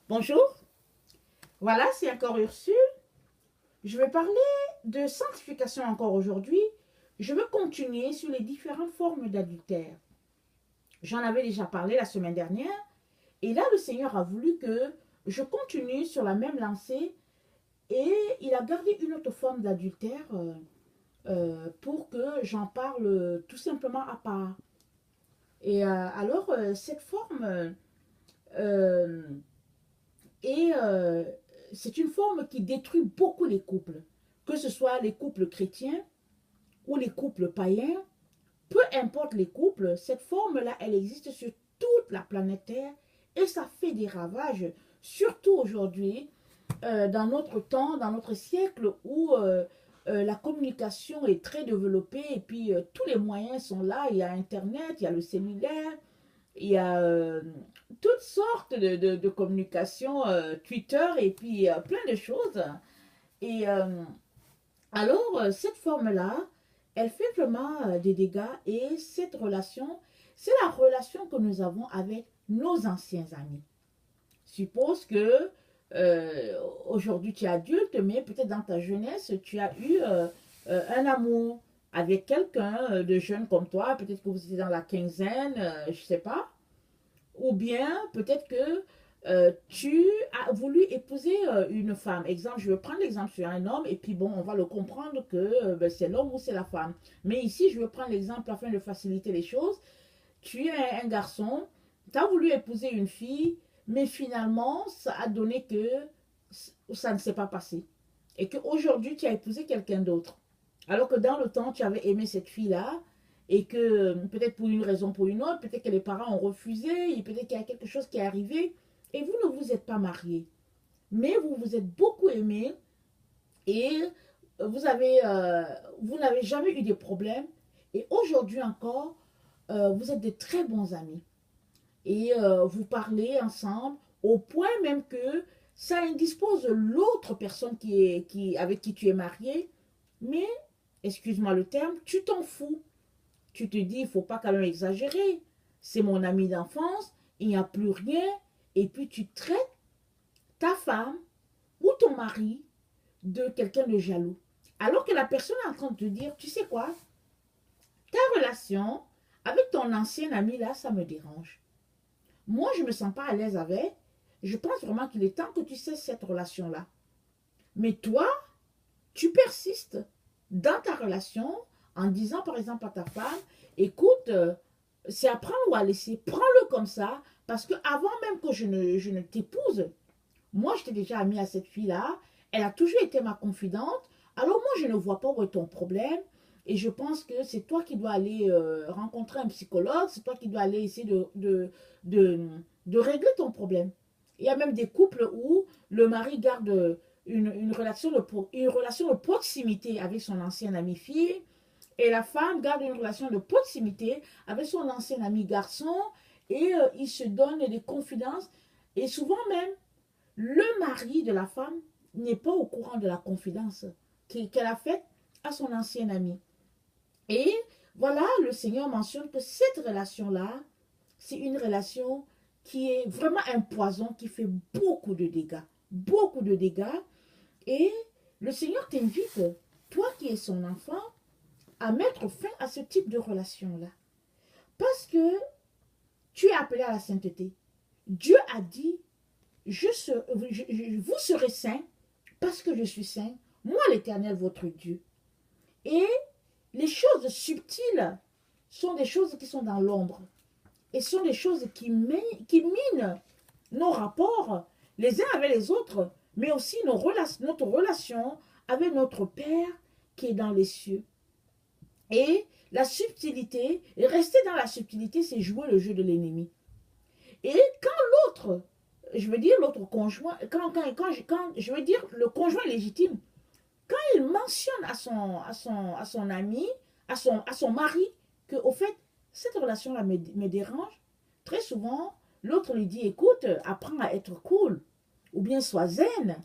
Bonjour, voilà, c'est encore Ursule. Je vais parler de sanctification encore aujourd'hui. Je veux continuer sur les différentes formes d'adultère. J'en avais déjà parlé la semaine dernière. Et là, le Seigneur a voulu que je continue sur la même lancée. Et il a gardé une autre forme d'adultère pour que j'en parle tout simplement à part. Cette forme euh, Et c'est une forme qui détruit beaucoup les couples, que ce soit les couples chrétiens ou les couples païens, peu importe les couples, cette forme-là, elle existe sur toute la planète Terre et ça fait des ravages, surtout aujourd'hui, dans notre temps, dans notre siècle où la communication est très développée et puis tous les moyens sont là, il y a Internet, il y a le cellulaire, il y a toutes sortes de communications, Twitter et puis plein de choses. Et cette forme-là, elle fait vraiment des dégâts et cette relation, c'est la relation que nous avons avec nos anciens amis. Suppose que aujourd'hui tu es adulte, mais peut-être dans ta jeunesse, tu as eu un amour avec quelqu'un de jeune comme toi, peut-être que vous étiez dans la quinzaine, je ne sais pas. Ou bien peut-être que tu as voulu épouser une femme. Exemple, je vais prendre l'exemple sur un homme et puis bon, on va le comprendre que ben, c'est l'homme ou c'est la femme. Mais ici, je vais prendre l'exemple afin de faciliter les choses. Tu es un garçon, tu as voulu épouser une fille, mais finalement, ça a donné que ça ne s'est pas passé. Et qu'aujourd'hui, tu as épousé quelqu'un d'autre. Alors que dans le temps, tu avais aimé cette fille-là, et que peut-être pour une raison ou pour une autre, peut-être que les parents ont refusé, peut-être qu'il y a quelque chose qui est arrivé, et vous ne vous êtes pas mariés. Mais vous vous êtes beaucoup aimés, et vous avez, vous n'avez jamais eu de problème, et aujourd'hui encore, vous êtes de très bons amis. Et vous parlez ensemble, au point même que ça indispose l'autre personne avec qui tu es marié, mais, excuse-moi le terme, tu t'en fous. Tu te dis, il ne faut pas quand même exagérer. C'est mon ami d'enfance, il n'y a plus rien. Et puis tu traites ta femme ou ton mari de quelqu'un de jaloux. Alors que la personne est en train de te dire, tu sais quoi, ta relation avec ton ancien ami là, ça me dérange. Moi, je ne me sens pas à l'aise avec. Je pense vraiment qu'il est temps que tu cesses cette relation-là. Mais toi, tu persistes dans ta relation en disant par exemple à ta femme, écoute, c'est à prendre ou à laisser, prends-le comme ça, parce que avant même que je ne t'épouse, moi j'étais déjà amie à cette fille-là, elle a toujours été ma confidente, alors moi je ne vois pas où est ton problème, et je pense que c'est toi qui dois aller rencontrer un psychologue, c'est toi qui dois aller essayer de, de régler ton problème. Il y a même des couples où le mari garde une relation de proximité avec son ancien ami fille et la femme garde une relation de proximité avec son ancien ami garçon et ils se donnent des confidences et souvent même le mari de la femme n'est pas au courant de la confidence qu'elle a faite à son ancien ami. Et voilà, le Seigneur mentionne que cette relation-là, c'est une relation qui est vraiment un poison qui fait beaucoup de dégâts. Beaucoup de dégâts. Et le Seigneur t'invite, toi qui es son enfant, à mettre fin à ce type de relation-là. Parce que tu es appelé à la sainteté. Dieu a dit, vous serez saints parce que je suis saint, moi l'Éternel votre Dieu. Et les choses subtiles sont des choses qui sont dans l'ombre. Et sont des choses qui minent nos rapports les uns avec les autres, mais aussi notre relation avec notre Père qui est dans les cieux. Et la subtilité, et rester dans la subtilité, c'est jouer le jeu de l'ennemi. Et quand l'autre, je veux dire l'autre conjoint, je veux dire le conjoint légitime, quand il mentionne à son ami, à son mari, que au fait, cette relation-là me dérange, très souvent, l'autre lui dit, écoute, apprends à être cool, ou bien sois zen,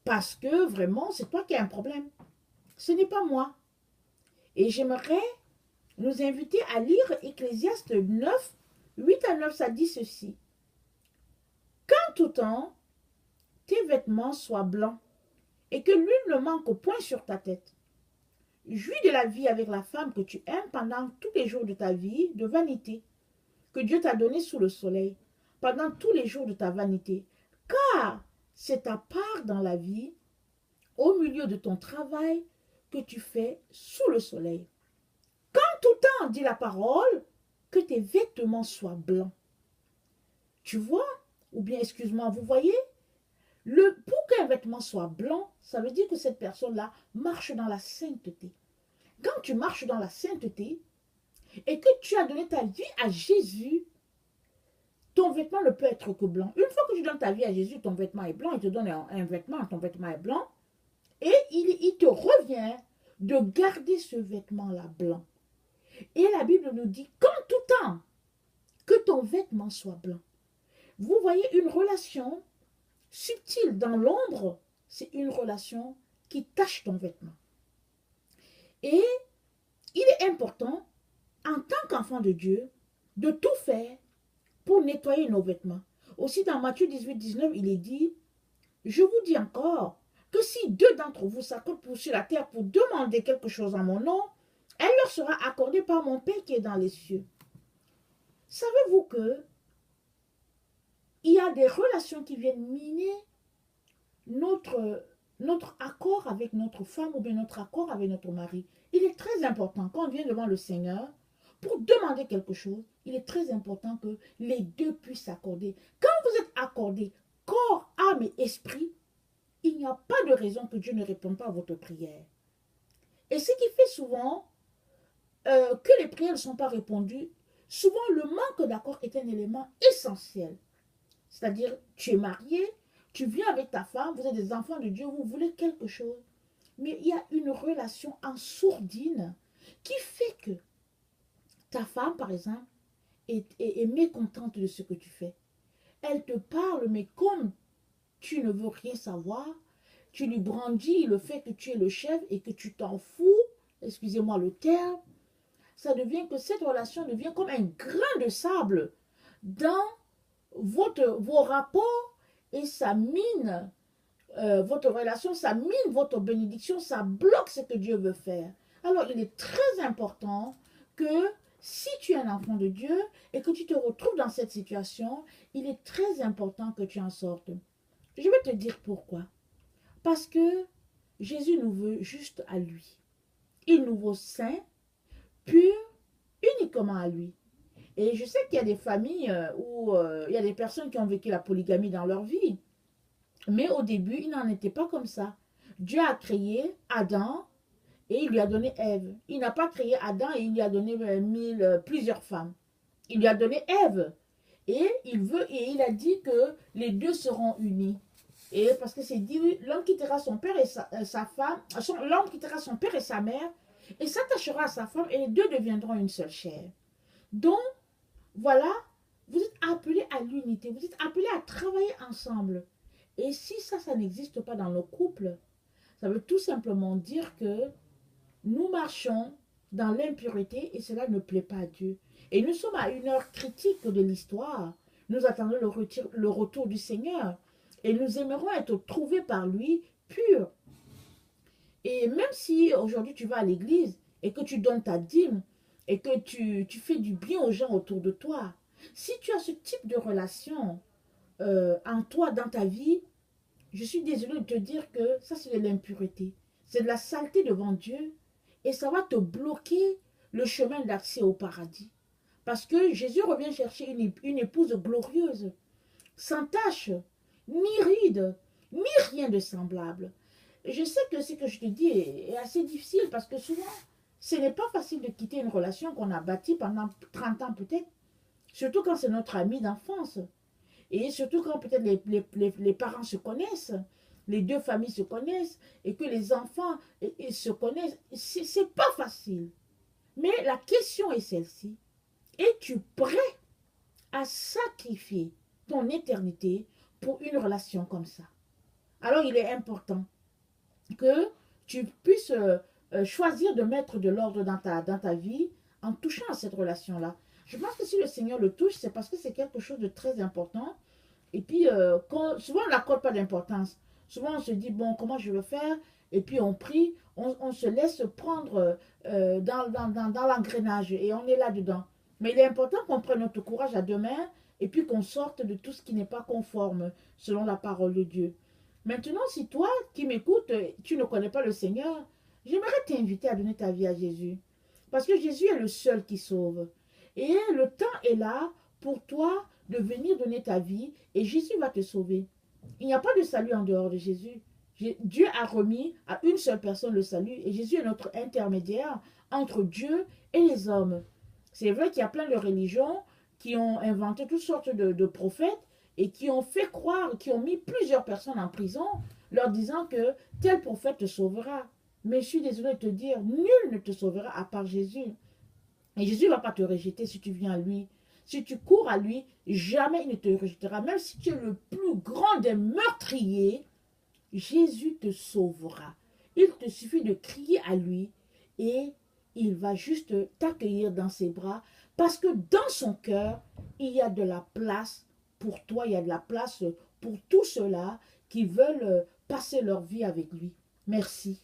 parce que vraiment, c'est toi qui as un problème. Ce n'est pas moi. Et j'aimerais nous inviter à lire Ecclésiaste 9, 8 à 9, ça dit ceci. Qu'en tout temps, tes vêtements soient blancs et que l'huile ne manque au point sur ta tête. Jouis de la vie avec la femme que tu aimes pendant tous les jours de ta vie de vanité que Dieu t'a donné sous le soleil, pendant tous les jours de ta vanité, car c'est ta part dans la vie, au milieu de ton travail que tu fais sous le soleil. Qu'en tout temps, dit la parole, que tes vêtements soient blancs. Tu vois, ou bien excuse-moi, vous voyez, pour qu'un vêtement soit blanc, ça veut dire que cette personne-là marche dans la sainteté. Quand tu marches dans la sainteté et que tu as donné ta vie à Jésus, ton vêtement ne peut être que blanc. Une fois que tu donnes ta vie à Jésus, ton vêtement est blanc, il te donne un vêtement, ton vêtement est blanc, et il te revient de garder ce vêtement-là blanc. Et la Bible nous dit qu'en tout temps, que ton vêtement soit blanc. Vous voyez, une relation subtile dans l'ombre, c'est une relation qui tache ton vêtement. Et il est important, en tant qu'enfant de Dieu, de tout faire pour nettoyer nos vêtements. Aussi dans Matthieu 18, 19, il est dit, je vous dis encore que si deux d'entre vous s'accordent sur la terre pour demander quelque chose en mon nom, elle leur sera accordée par mon Père qui est dans les cieux. Savez-vous que il y a des relations qui viennent miner notre accord avec notre femme ou bien notre accord avec notre mari. Il est très important, quand on vient devant le Seigneur, pour demander quelque chose, il est très important que les deux puissent s'accorder. Quand vous êtes accordés, corps, âme et esprit, il n'y a pas de raison que Dieu ne réponde pas à votre prière. Et ce qui fait souvent que les prières ne sont pas répondues, souvent le manque d'accord est un élément essentiel. C'est-à-dire, tu es marié, tu viens avec ta femme, vous êtes des enfants de Dieu, vous voulez quelque chose. Mais il y a une relation en sourdine qui fait que ta femme, par exemple, est mécontente de ce que tu fais. Elle te parle, mais comme tu ne veux rien savoir, tu lui brandis le fait que tu es le chef et que tu t'en fous, excusez-moi le terme, ça devient que cette relation devient comme un grain de sable dans vos rapports et ça mine votre relation, ça mine votre bénédiction, ça bloque ce que Dieu veut faire. Alors il est très important que si tu es un enfant de Dieu et que tu te retrouves dans cette situation, il est très important que tu en sortes. Je vais te dire pourquoi. Parce que Jésus nous veut juste à lui. Il nous veut saints, purs, uniquement à lui. Et je sais qu'il y a des familles où il y a des personnes qui ont vécu la polygamie dans leur vie. Mais au début, il n'en était pas comme ça. Dieu a créé Adam et il lui a donné Ève. Il n'a pas créé Adam et il lui a donné plusieurs femmes. Il lui a donné Ève. Et il a dit que les deux seront unis. Et parce que c'est dit, l'homme quittera son père et sa femme, l'homme quittera son père et sa mère et s'attachera à sa femme et les deux deviendront une seule chair. Donc, voilà, vous êtes appelés à l'unité, vous êtes appelés à travailler ensemble. Et si ça n'existe pas dans nos couples, ça veut tout simplement dire que nous marchons dans l'impureté et cela ne plaît pas à Dieu. Et nous sommes à une heure critique de l'histoire. Nous attendons le retour du Seigneur. Et nous aimerons être trouvés par lui purs. Et même si aujourd'hui tu vas à l'église et que tu donnes ta dîme et que tu fais du bien aux gens autour de toi, si tu as ce type de relation en toi, dans ta vie, je suis désolée de te dire que ça c'est de l'impureté. C'est de la saleté devant Dieu et ça va te bloquer le chemin d'accès au paradis. Parce que Jésus revient chercher une épouse glorieuse, sans tache, ni ride, ni rien de semblable. Je sais que ce que je te dis est assez difficile parce que souvent, ce n'est pas facile de quitter une relation qu'on a bâtie pendant 30 ans peut-être. Surtout quand c'est notre ami d'enfance. Et surtout quand peut-être les parents se connaissent, les deux familles se connaissent et que les enfants se connaissent. C'est pas facile. Mais la question est celle-ci. Es-tu prêt à sacrifier ton éternité pour une relation comme ça? Alors il est important que tu puisses choisir de mettre de l'ordre dans ta vie en touchant à cette relation-là. Je pense que si le Seigneur le touche, c'est parce que c'est quelque chose de très important Et puis, souvent, on n'accorde pas d'importance. Souvent, on se dit, bon, comment je vais faire? Et puis, on prie, on se laisse prendre dans l'engrenage et on est là-dedans. Mais il est important qu'on prenne notre courage à deux mains et puis qu'on sorte de tout ce qui n'est pas conforme selon la parole de Dieu. Maintenant, si toi qui m'écoutes, tu ne connais pas le Seigneur, j'aimerais t'inviter à donner ta vie à Jésus. Parce que Jésus est le seul qui sauve. Et le temps est là pour toi de venir donner ta vie et Jésus va te sauver. Il n'y a pas de salut en dehors de Jésus. Dieu a remis à une seule personne le salut et Jésus est notre intermédiaire entre Dieu et les hommes. C'est vrai qu'il y a plein de religions qui ont inventé toutes sortes de prophètes et qui ont fait croire, qui ont mis plusieurs personnes en prison, leur disant que tel prophète te sauvera. Mais je suis désolée de te dire, nul ne te sauvera à part Jésus. Et Jésus ne va pas te rejeter si tu viens à lui. Si tu cours à lui, jamais il ne te rejettera. Même si tu es le plus grand des meurtriers, Jésus te sauvera. Il te suffit de crier à lui et il va juste t'accueillir dans ses bras parce que dans son cœur, il y a de la place pour toi, il y a de la place pour tous ceux-là qui veulent passer leur vie avec lui. Merci.